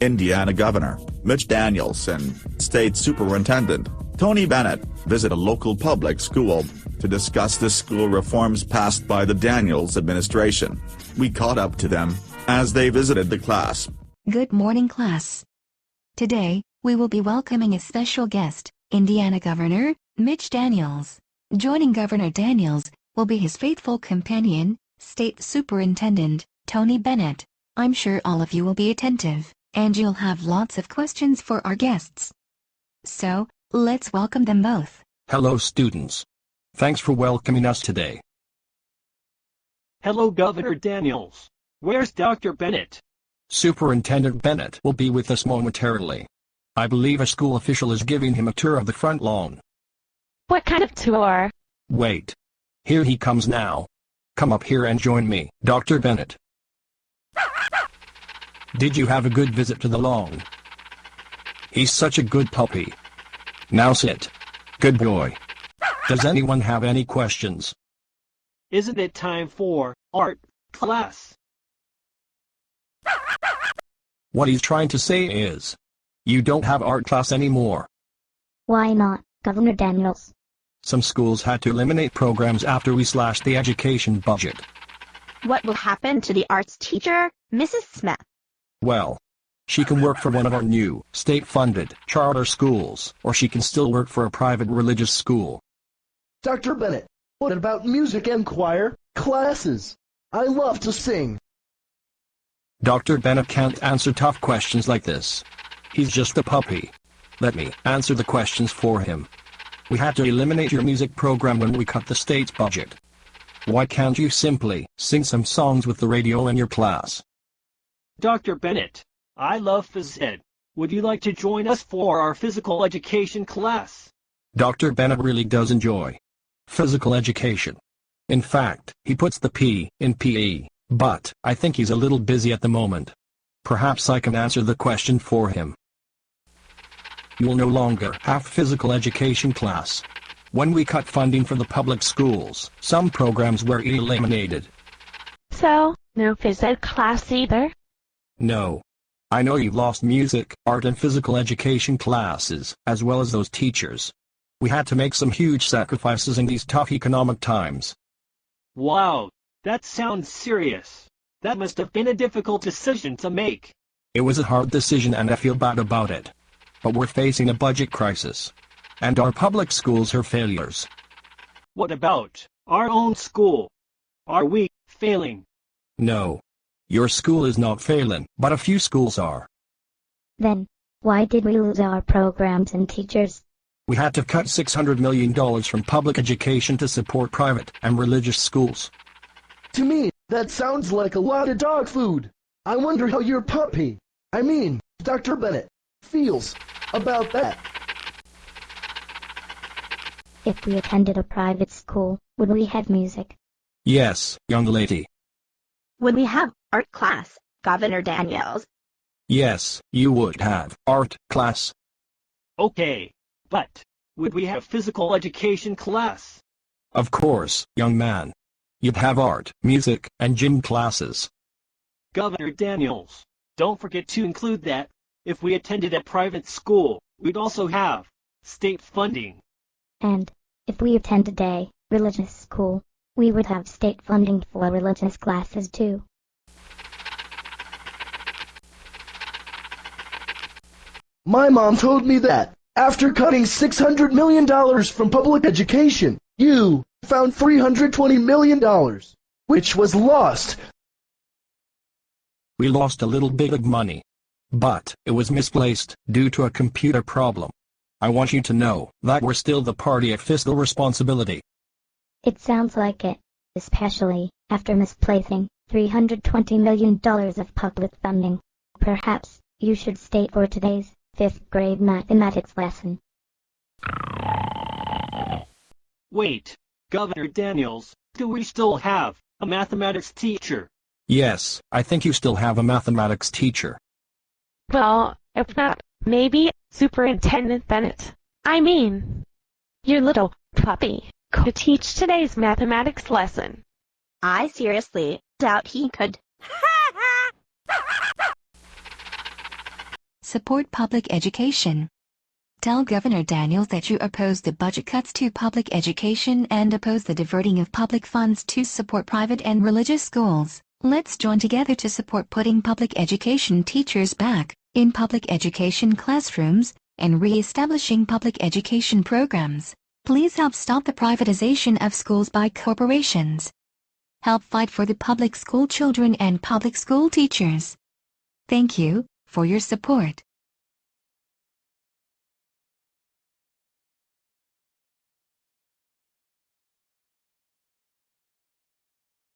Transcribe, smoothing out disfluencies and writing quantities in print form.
Indiana Governor Mitch Daniels and State Superintendent Tony Bennett visit a local public school to discuss the school reforms passed by the Daniels administration. We caught up to them as they visited the class. Good morning, class. Today, we will be welcoming a special guest, Indiana Governor Mitch Daniels. Joining Governor Daniels will be his faithful companion, State Superintendent Tony Bennett. I'm sure all of you will be attentive, and you'll have lots of questions for our guests. So, let's welcome them both. Hello, students. Thanks for welcoming us today. Hello, Governor Daniels. Where's Dr. Bennett? Superintendent Bennett will be with us momentarily. I believe a school official is giving him a tour of the front lawn. What kind of tour? Wait. Here he comes now. Come up here and join me, Dr. Bennett. Did you have a good visit to the lawn? He's such a good puppy. Now sit. Good boy. Does anyone have any questions? Isn't it time for art class? What he's trying to say is, you don't have art class anymore. Why not, Governor Daniels? Some schools had to eliminate programs after we slashed the education budget. What will happen to the arts teacher, Mrs. Smith? Well, she can work for one of our new, state-funded, charter schools, or she can still work for a private religious school. Dr. Bennett, what about music and choir classes? I love to sing. Dr. Bennett can't answer tough questions like this. He's just a puppy. Let me answer the questions for him. We had to eliminate your music program when we cut the state's budget. Why can't you simply sing some songs with the radio in your class? Dr. Bennett, I love phys ed. Would you like to join us for our physical education class? Dr. Bennett really does enjoy physical education. In fact, he puts the P in PE, but I think he's a little busy at the moment. Perhaps I can answer the question for him. You'll no longer have physical education class. When we cut funding for the public schools, some programs were eliminated. So, no phys ed class either? No. I know you've lost music, art and physical education classes, as well as those teachers. We had to make some huge sacrifices in these tough economic times. Wow, that sounds serious. That must have been a difficult decision to make. It was a hard decision and I feel bad about it. But we're facing a budget crisis. And our public schools are failures. What about our own school? Are we failing? No. Your school is not failing, but a few schools are. Then, why did we lose our programs and teachers? We had to cut $600 million from public education to support private and religious schools. To me, that sounds like a lot of dog food. I wonder how your puppy, Dr. Bennett, feels about that. If we attended a private school, would we have music? Yes, young lady. Would we have art class, Governor Daniels? Yes, you would have art class. Okay, but would we have physical education class? Of course, young man. You'd have art, music, and gym classes. Governor Daniels, don't forget to include that. If we attended a private school, we'd also have state funding. And, if we attended a religious school, we would have state funding for religious classes too. My mom told me that, after cutting $600 million from public education, you found $320 million, which was lost. We lost a little bit of money. But it was misplaced due to a computer problem. I want you to know that we're still the party of fiscal responsibility. It sounds like it, especially after misplacing $320 million of public funding. Perhaps you should state for today's 5th grade mathematics lesson. Wait, Governor Daniels, do we still have a mathematics teacher? Yes, I think you still have a mathematics teacher. Well, if not, maybe Superintendent Bennett. Your little puppy could teach today's mathematics lesson. I seriously doubt he could. support public education. Tell Governor Daniels that you oppose the budget cuts to public education and oppose the diverting of public funds to support private and religious schools. Let's join together to support putting public education teachers back in public education classrooms and re-establishing public education programs. Please help stop the privatization of schools by corporations. Help fight for the public school children and public school teachers. Thank you for your support.